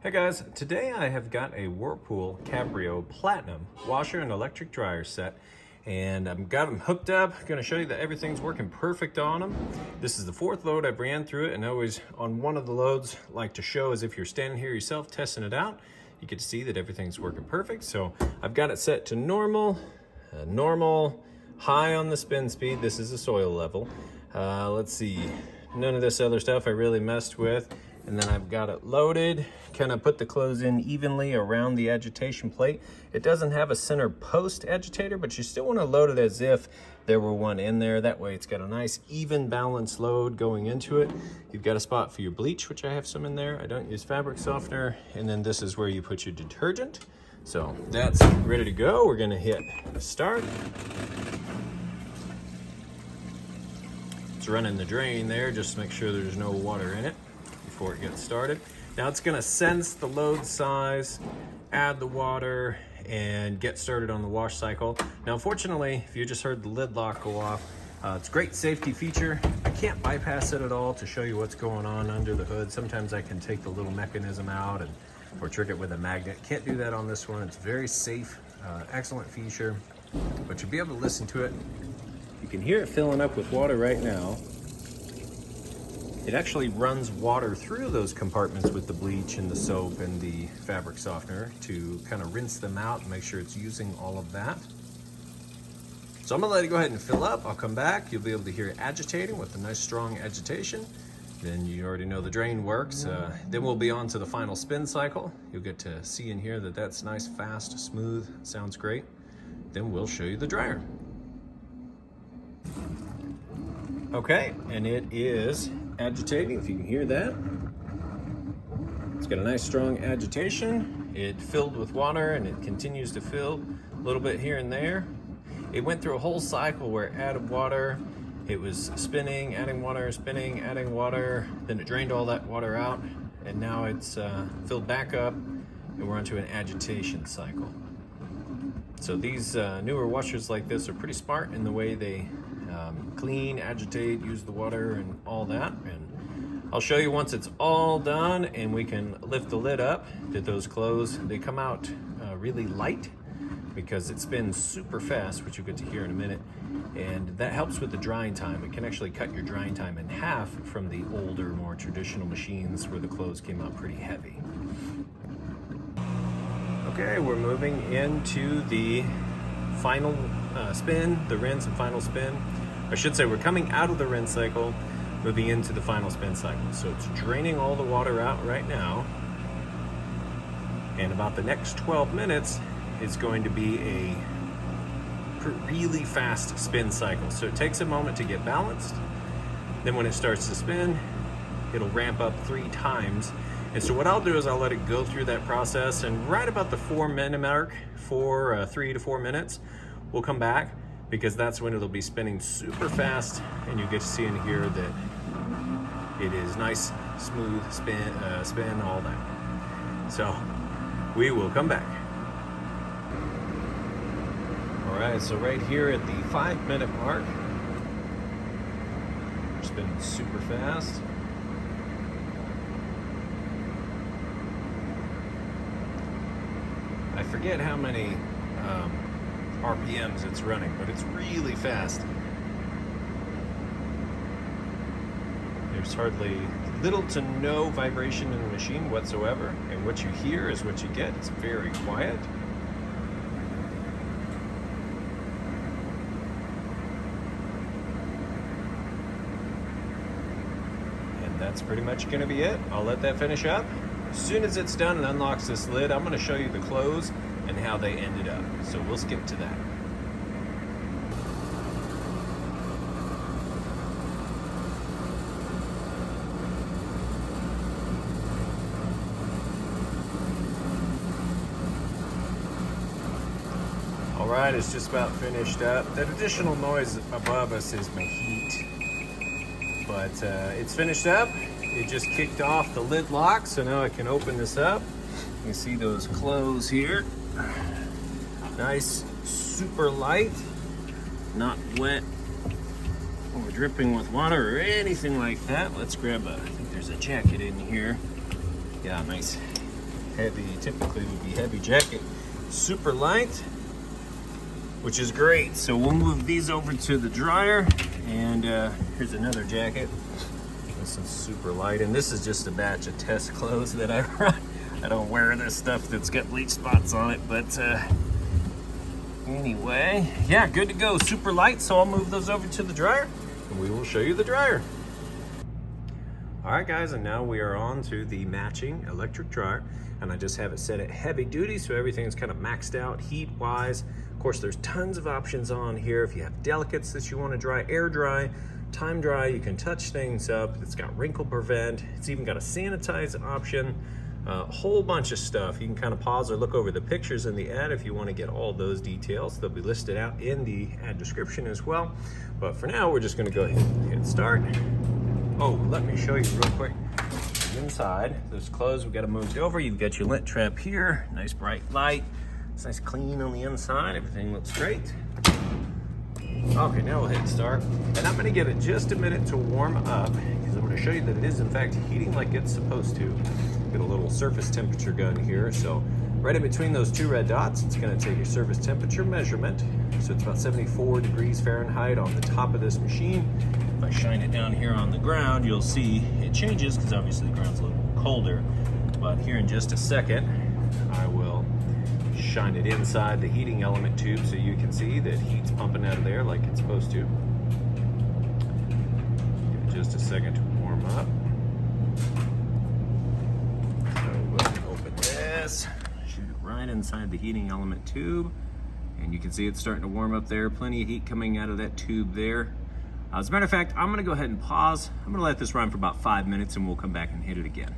Hey guys, today I have got a Whirlpool Cabrio Platinum washer and electric dryer set, and I've got them hooked up. I'm going to show you that everything's working perfect on them. This is the fourth load I've ran through it, and I always on one of the loads like to show as if you're standing here yourself testing it out. You get to see that everything's working perfect. So I've got it set to normal, high on the spin speed. This is the soil level. Let's see, none of this other stuff I really messed with. And then I've got it loaded, kind of put the clothes in evenly around the agitation plate. It doesn't have a center post agitator, but you still want to load it as if there were one in there. That way it's got a nice even balanced load going into it. You've got a spot for your bleach, which I have some in there. I don't use fabric softener. And then this is where you put your detergent. So that's ready to go. We're gonna hit start. It's running the drain there, just to make sure there's no water in it before it gets started. Now it's gonna sense the load size, add the water, and get started on the wash cycle. Now unfortunately, if you just heard the lid lock go off, it's a great safety feature. I can't bypass it at all to show you what's going on under the hood. Sometimes I can take the little mechanism out or trick it with a magnet. Can't do that on this one. It's very safe, excellent feature, but you'll be able to listen to it. You can hear it filling up with water right now. It actually runs water through those compartments with the bleach and the soap and the fabric softener to kind of rinse them out and make sure it's using all of that. So I'm gonna let it go ahead and fill up. I'll come back. You'll be able to hear it agitating with a nice strong agitation. Then you already know the drain works. Then we'll be on to the final spin cycle. You'll get to see and hear that that's nice, fast, smooth, sounds great. Then we'll show you the dryer. Okay, and it is agitating, if you can hear that. It's got a nice strong agitation. It filled with water and it continues to fill a little bit here and there. It went through a whole cycle where it added water, it was spinning, adding water, spinning, adding water, then it drained all that water out, and now it's filled back up and we're onto an agitation cycle. So these newer washers like this are pretty smart in the way they clean, agitate, use the water and all that. And I'll show you once it's all done and we can lift the lid up to those clothes. They come out really light because it spins super fast, which you'll get to hear in a minute. And that helps with the drying time. It can actually cut your drying time in half from the older, more traditional machines where the clothes came out pretty heavy. Okay, we're moving into the final spin, the rinse and final spin. I should say we're coming out of the rinse cycle, moving into the final spin cycle. So it's draining all the water out right now. And about the next 12 minutes, it's going to be a really fast spin cycle. So it takes a moment to get balanced. Then when it starts to spin, it'll ramp up 3 times. And so what I'll do is I'll let it go through that process, and right about the 4-minute mark, 3 to 4 minutes, we'll come back, because that's when it'll be spinning super fast and you get to see and hear that it is nice, smooth spin, all that. So we will come back. All right, so right here at the 5-minute mark, we're spinning super fast. I forget how many RPMs it's running, but it's really fast. There's hardly little to no vibration in the machine whatsoever, and what you hear is what you get. It's very quiet. And that's pretty much gonna be it. I'll let that finish up. As soon as it's done and unlocks this lid, I'm gonna show you the clothes and how they ended up. So we'll skip to that. All right, it's just about finished up. That additional noise above us is my heat, but it's finished up. It just kicked off the lid lock, so now I can open this up. You can see those clothes here. Nice, super light, not wet or dripping with water or anything like that. Let's grab I think there's there's a jacket in here. Yeah, nice heavy, typically would be heavy jacket. Super light, which is great. So we'll move these over to the dryer, and here's another jacket. This is super light, and this is just a batch of test clothes that I run. I don't wear this stuff that's got bleach spots on it, but anyway, yeah, good to go. Super light, so I'll move those over to the dryer, and we will show you the dryer. All right, guys, and now we are on to the matching electric dryer, and I just have it set at heavy duty, so everything's kind of maxed out heat-wise. Of course, there's tons of options on here. If you have delicates that you want to dry, air dry, time dry, you can touch things up. It's got wrinkle prevent. It's even got a sanitize option. A whole bunch of stuff. You can kind of pause or look over the pictures in the ad if you want to get all those details. They'll be listed out in the ad description as well. But for now, we're just going to go ahead and hit start. Oh, let me show you real quick. Inside, those clothes we got to move over. You've got your lint trap here. Nice bright light. It's nice clean on the inside. Everything looks great. Okay, now we'll hit start. And I'm going to give it just a minute to warm up, because I'm going to show you that it is in fact heating like it's supposed to. Get a little surface temperature gun here. So right in between those two red dots, it's going to take your surface temperature measurement. So it's about 74 degrees Fahrenheit on the top of this machine. If I shine it down here on the ground, you'll see it changes, because obviously the ground's a little colder. But here in just a second, I will shine it inside the heating element tube so you can see that heat's pumping out of there like it's supposed to. Give it just a second to warm up. So we'll go ahead and open this, shoot it right inside the heating element tube, and you can see it's starting to warm up there. Plenty of heat coming out of that tube there. As a matter of fact, I'm going to go ahead and pause. I'm going to let this run for about 5 minutes, and we'll come back and hit it again.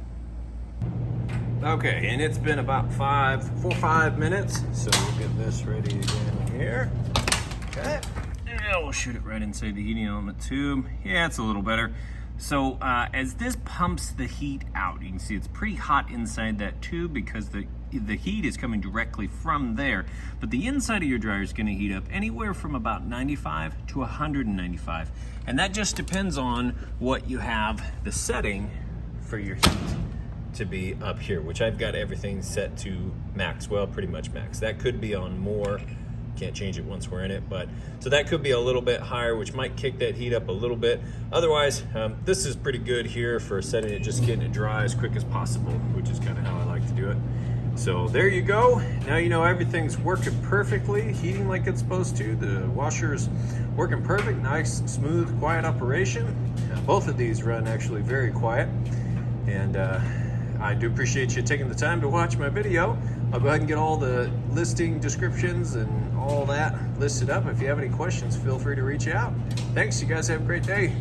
Okay, and it's been about 5 minutes, so we'll get this ready again here. Okay, and we'll shoot it right inside the heating element tube. Yeah, it's a little better. So as this pumps the heat out, you can see it's pretty hot inside that tube because the heat is coming directly from there. But the inside of your dryer is going to heat up anywhere from about 95 to 195. And that just depends on what you have the setting for your heat to be up here, which I've got everything set to max. Well, pretty much max. That could be on more. Can't change it once we're in it, but so that could be a little bit higher, which might kick that heat up a little bit. Otherwise, this is pretty good here for setting it, just getting it dry as quick as possible, which is kind of how I like to do it. So there you go. Now you know everything's working perfectly, heating like it's supposed to. The washer's working perfect, nice, smooth, quiet operation. Both of these run actually very quiet, and I do appreciate you taking the time to watch my video. I'll go ahead and get all the listing descriptions and all that listed up. If you have any questions, feel free to reach out. Thanks, you guys have a great day.